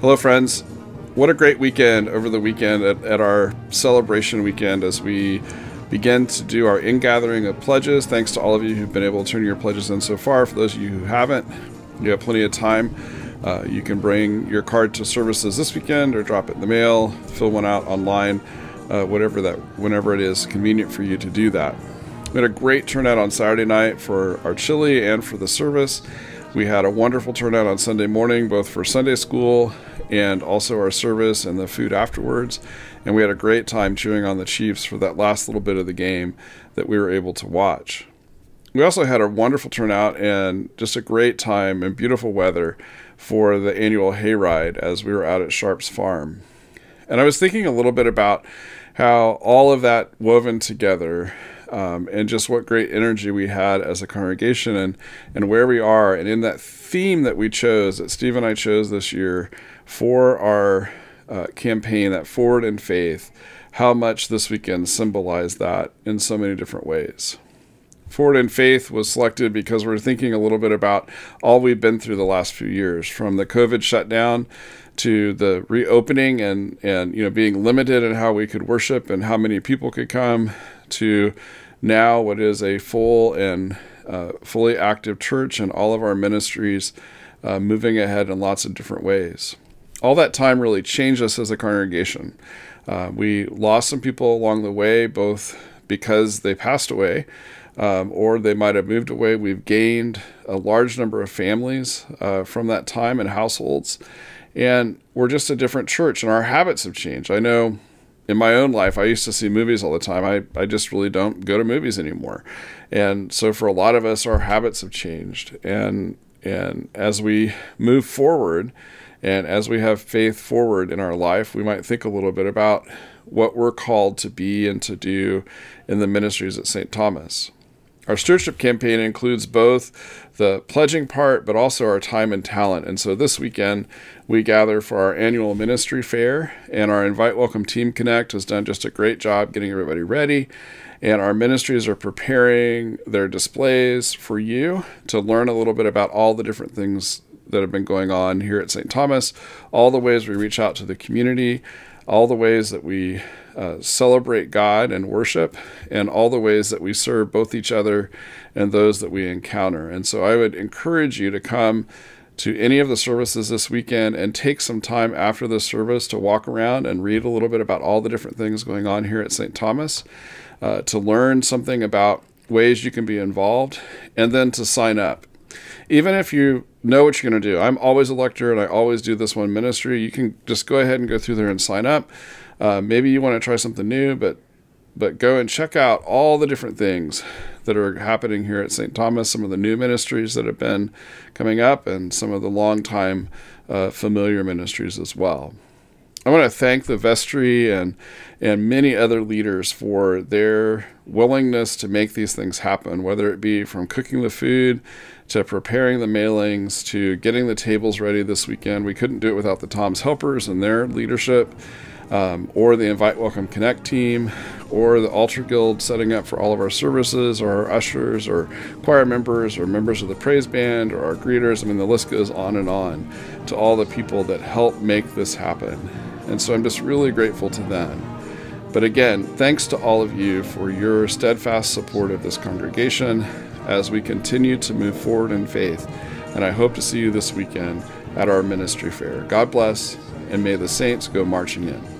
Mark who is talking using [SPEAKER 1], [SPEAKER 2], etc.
[SPEAKER 1] Hello, friends. What a great weekend over the weekend at our celebration weekend as we begin to do our ingathering of pledges. Thanks to all of you who've been able to turn your pledges in so far. For those of you who haven't, you have plenty of time. You can bring your card to services this weekend or drop it in the mail, fill one out online, whenever it is convenient for you to do that. We had a great turnout on Saturday night for our chili and for the service. We had a wonderful turnout on Sunday morning, both for Sunday school and also our service and the food afterwards. And we had a great time cheering on the Chiefs for that last little bit of the game that we were able to watch. We also had a wonderful turnout and just a great time and beautiful weather for the annual hayride as we were out at Sharp's farm. And I was thinking a little bit about how all of that woven together and just what great energy we had as a congregation and where we are. And in that theme that we chose, that Steve and I chose this year for our campaign, that Forward in Faith, how much this weekend symbolized that in so many different ways. Forward in Faith was selected because we're thinking a little bit about all we've been through the last few years, from the COVID shutdown to the reopening and being limited in how we could worship and how many people could come, to now what is a full and fully active church and all of our ministries moving ahead in lots of different ways. All that time really changed us as a congregation. We lost some people along the way, both because they passed away or they might have moved away. We've gained a large number of families from that time and households. And we're just a different church, and our habits have changed. I know in my own life, I used to see movies all the time. I just really don't go to movies anymore. And so for a lot of us, our habits have changed. And as we move forward and as we have faith forward in our life, we might think a little bit about what we're called to be and to do in the ministries at St. Thomas. Our stewardship campaign includes both the pledging part, but also our time and talent. And so this weekend, we gather for our annual ministry fair, and our Invite Welcome Team Connect has done just a great job getting everybody ready. And our ministries are preparing their displays for you to learn a little bit about all the different things that have been going on here at St. Thomas, all the ways we reach out to the community, all the ways that we celebrate God and worship, and all the ways that we serve both each other and those that we encounter. And so I would encourage you to come to any of the services this weekend and take some time after the service to walk around and read a little bit about all the different things going on here at St. Thomas, to learn something about ways you can be involved, and then to sign up. Even if you know what you're going to do, I'm always a lecturer and I always do this one ministry. You can just go ahead and go through there and sign up. Maybe you want to try something new, but go and check out all the different things that are happening here at St. Thomas, some of the new ministries that have been coming up, and some of the long-time familiar ministries as well. I want to thank the vestry and many other leaders for their willingness to make these things happen, whether it be from cooking the food to preparing the mailings to getting the tables ready this weekend. We couldn't do it without the Tom's Helpers and their leadership, or the Invite Welcome Connect team, or the Altar Guild setting up for all of our services, or our ushers, or choir members, or members of the praise band, or our greeters. I mean, the list goes on to all the people that help make this happen. And so I'm just really grateful to them. But again, thanks to all of you for your steadfast support of this congregation as we continue to move forward in faith. And I hope to see you this weekend at our ministry fair. God bless, and may the saints go marching in.